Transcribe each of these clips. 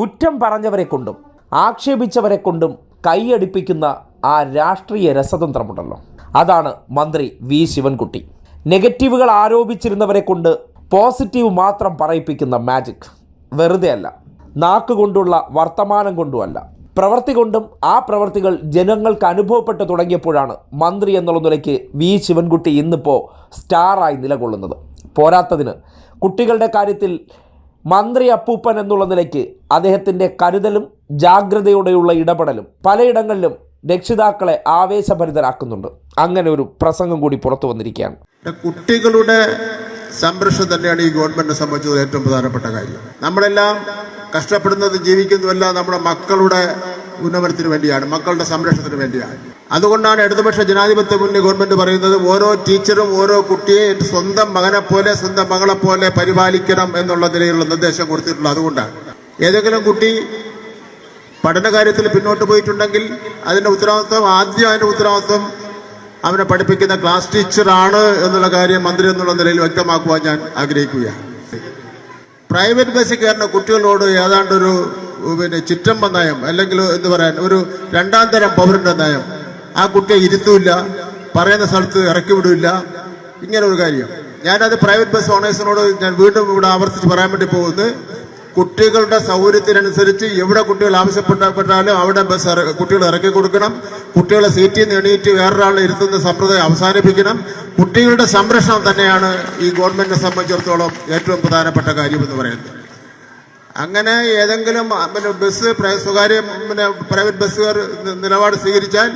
കുറ്റം പറഞ്ഞവരെ കൊണ്ടും ആക്ഷേപിച്ചവരെ കൊണ്ടും കൈയടിപ്പിക്കുന്ന ആ രാഷ്ട്രീയ രസതന്ത്രമുണ്ടല്ലോ, അതാണ് മന്ത്രി വി ശിവൻകുട്ടി. നെഗറ്റീവുകൾ ആരോപിച്ചിരുന്നവരെ കൊണ്ട് പോസിറ്റീവ് മാത്രം പറയിപ്പിക്കുന്ന മാജിക്. വെറുതെ അല്ല, നാക്കുകൊണ്ടുള്ള വർത്തമാനം കൊണ്ടുമല്ല, പ്രവൃത്തി കൊണ്ടും. ആ പ്രവൃത്തികൾ ജനങ്ങൾക്ക് അനുഭവപ്പെട്ടു തുടങ്ങിയപ്പോഴാണ് മന്ത്രി എന്നുള്ള നിലയ്ക്ക് വി ശിവൻകുട്ടി ഇന്നിപ്പോൾ സ്റ്റാറായി നിലകൊള്ളുന്നത്. പോരാത്തതിന് കുട്ടികളുടെ കാര്യത്തിൽ മന്ത്രി അപ്പൂപ്പൻ എന്നുള്ള നിലയ്ക്ക് അദ്ദേഹത്തിൻ്റെ കരുതലും ജാഗ്രതയോടെയുള്ള ഇടപെടലും പലയിടങ്ങളിലും രക്ഷിതാക്കളെ ആവേശഭരിതരാക്കുന്നുണ്ട്. അങ്ങനെ ഒരു പ്രസംഗം കൂടി പുറത്തു വന്നിരിക്കുകയാണ്. കുട്ടികളുടെ സംരക്ഷണം തന്നെയാണ് ഈ ഗവൺമെന്റിനെ സംബന്ധിച്ചത് ഏറ്റവും പ്രധാനപ്പെട്ട കാര്യം. നമ്മളെല്ലാം കഷ്ടപ്പെടുന്നത് ജീവിക്കുന്നതെല്ലാം നമ്മുടെ മക്കളുടെ ഉന്നമനത്തിന് വേണ്ടിയാണ്, മക്കളുടെ സംരക്ഷണത്തിന് വേണ്ടിയാണ്. അതുകൊണ്ടാണ് ഇടതുപക്ഷ ജനാധിപത്യ മുന്നണി ഗവൺമെന്റ് പറയുന്നത് ഓരോ ടീച്ചറും ഓരോ കുട്ടിയെ സ്വന്തം മകനെ പോലെ സ്വന്തം മകളെ പോലെ പരിപാലിക്കണം എന്നുള്ള നിലയിലുള്ള നിർദ്ദേശം കൊടുത്തിട്ടുള്ളത്. അതുകൊണ്ടാണ് ഏതെങ്കിലും കുട്ടി പഠനകാര്യത്തിൽ പിന്നോട്ട് പോയിട്ടുണ്ടെങ്കിൽ അതിന്റെ ഉത്തരവാദിത്വം അവനെ പഠിപ്പിക്കുന്ന ക്ലാസ് ടീച്ചറാണ് എന്നുള്ള കാര്യം മന്ത്രി എന്നുള്ള നിലയിൽ വ്യക്തമാക്കുവാൻ ഞാൻ ആഗ്രഹിക്കുകയാണ്. പ്രൈവറ്റ് ബസ്സിൽ കയറുന്ന കുട്ടികളോട് ഏതാണ്ടൊരു ചിറ്റമ്പ നയം, അല്ലെങ്കിൽ എന്ന് പറയാൻ ഒരു രണ്ടാം തരം പൗരന്റെ നയം. ആ കുട്ടിയെ ഇരുത്തൂല്ല, പറയുന്ന സ്ഥലത്ത് ഇറക്കി വിടില്ല, ഇങ്ങനെ ഒരു കാര്യം. ഞാനത് പ്രൈവറ്റ് ബസ് ഓണേഴ്സിനോട് ഞാൻ വീണ്ടും ഇവിടെ ആവർത്തിച്ച് പറയാൻ വേണ്ടി പോകുന്നത്, കുട്ടികളുടെ സൗകര്യത്തിനനുസരിച്ച് എവിടെ കുട്ടികൾ ആവശ്യപ്പെട്ടാലും അവിടെ കുട്ടികൾ ഇറക്കി കൊടുക്കണം. കുട്ടികളെ സീറ്റിൽ നിന്ന് എണീറ്റ് വേറൊരാളെ ഇരുത്തുന്ന സമ്പ്രദായം അവസാനിപ്പിക്കണം. കുട്ടികളുടെ സംരക്ഷണം തന്നെയാണ് ഈ ഗവൺമെന്റിനെ സംബന്ധിച്ചിടത്തോളം ഏറ്റവും പ്രധാനപ്പെട്ട കാര്യമെന്ന് പറയുന്നത്. അങ്ങനെ ഏതെങ്കിലും സ്വകാര്യ പ്രൈവറ്റ് ബസ്സുകാർ നിലപാട് സ്വീകരിച്ചാൽ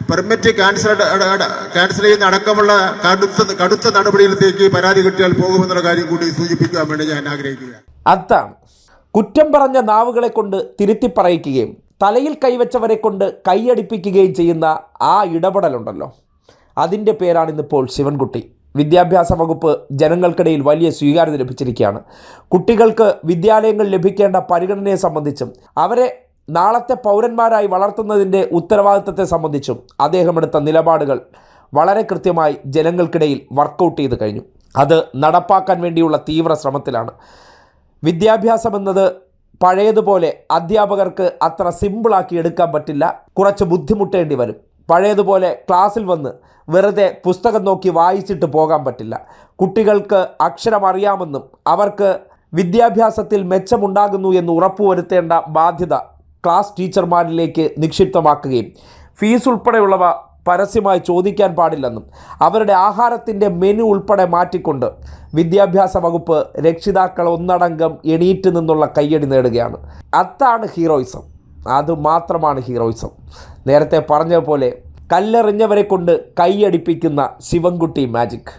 പെർമിറ്റ് ക്യാൻസൽ ചെയ്യുന്ന അടക്കമുള്ള കടുത്ത നടപടിയിലേക്ക് പരാതി കിട്ടിയാൽ പോകുമെന്നുള്ള കാര്യം കൂടി സൂചിപ്പിക്കാൻ വേണ്ടി ഞാൻ ആഗ്രഹിക്കുകയാണ്. അതാണ് കുറ്റം പറഞ്ഞ നാവുകളെ കൊണ്ട് തിരുത്തി പറയിക്കുകയും തലയിൽ കൈവച്ചവരെ കൊണ്ട് കൈയടിപ്പിക്കുകയും ചെയ്യുന്ന ആ ഇടപെടലുണ്ടല്ലോ, അതിൻ്റെ പേരാണ് ഇന്നിപ്പോൾ ശിവൻകുട്ടി. വിദ്യാഭ്യാസ വകുപ്പ് ജനങ്ങൾക്കിടയിൽ വലിയ സ്വീകാര്യത ലഭിച്ചിരിക്കുകയാണ്. കുട്ടികൾക്ക് വിദ്യാലയങ്ങൾ ലഭിക്കേണ്ട പരിഗണനയെ സംബന്ധിച്ചും അവരെ നാളത്തെ പൗരന്മാരായി വളർത്തുന്നതിൻ്റെ ഉത്തരവാദിത്തത്തെ സംബന്ധിച്ചും അദ്ദേഹം എടുത്ത നിലപാടുകൾ വളരെ കൃത്യമായി ജനങ്ങൾക്കിടയിൽ വർക്കൗട്ട് ചെയ്ത് കഴിഞ്ഞു. അത് നടപ്പാക്കാൻ വേണ്ടിയുള്ള തീവ്ര ശ്രമത്തിലാണ്. വിദ്യാഭ്യാസം എന്നത് പഴയതുപോലെ അധ്യാപകർക്ക് അത്ര സിമ്പിളാക്കി എടുക്കാൻ പറ്റില്ല, കുറച്ച് ബുദ്ധിമുട്ടേണ്ടി വരും. പഴയതുപോലെ ക്ലാസ്സിൽ വന്ന് വെറുതെ പുസ്തകം നോക്കി വായിച്ചിട്ട് പോകാൻ പറ്റില്ല. കുട്ടികൾക്ക് അക്ഷരം അറിയാമെന്നും അവർക്ക് വിദ്യാഭ്യാസത്തിൽ മെച്ചമുണ്ടാകുന്നു എന്ന് ഉറപ്പുവരുത്തേണ്ട ബാധ്യത ക്ലാസ് ടീച്ചർമാരിലേക്ക് നിക്ഷിപ്തമാക്കുകയും ഫീസ് ഉൾപ്പെടെയുള്ളവ പരസ്യമായി ചോദിക്കാൻ പാടില്ലെന്നും അവരുടെ ആഹാരത്തിൻ്റെ മെനു ഉൾപ്പെടെ മാറ്റിക്കൊണ്ട് വിദ്യാഭ്യാസ വകുപ്പ് രക്ഷിതാക്കൾ ഒന്നടങ്കം എണീറ്റ് നിന്നുള്ള കയ്യടി നേടുകയാണ്. അതാണ് ഹീറോയിസം, അതുമാത്രമാണ് ഹീറോയിസം. നേരത്തെ പറഞ്ഞ പോലെ കല്ലെറിഞ്ഞവരെ കൊണ്ട് കൈയടിപ്പിക്കുന്ന ശിവൻകുട്ടി മാജിക്.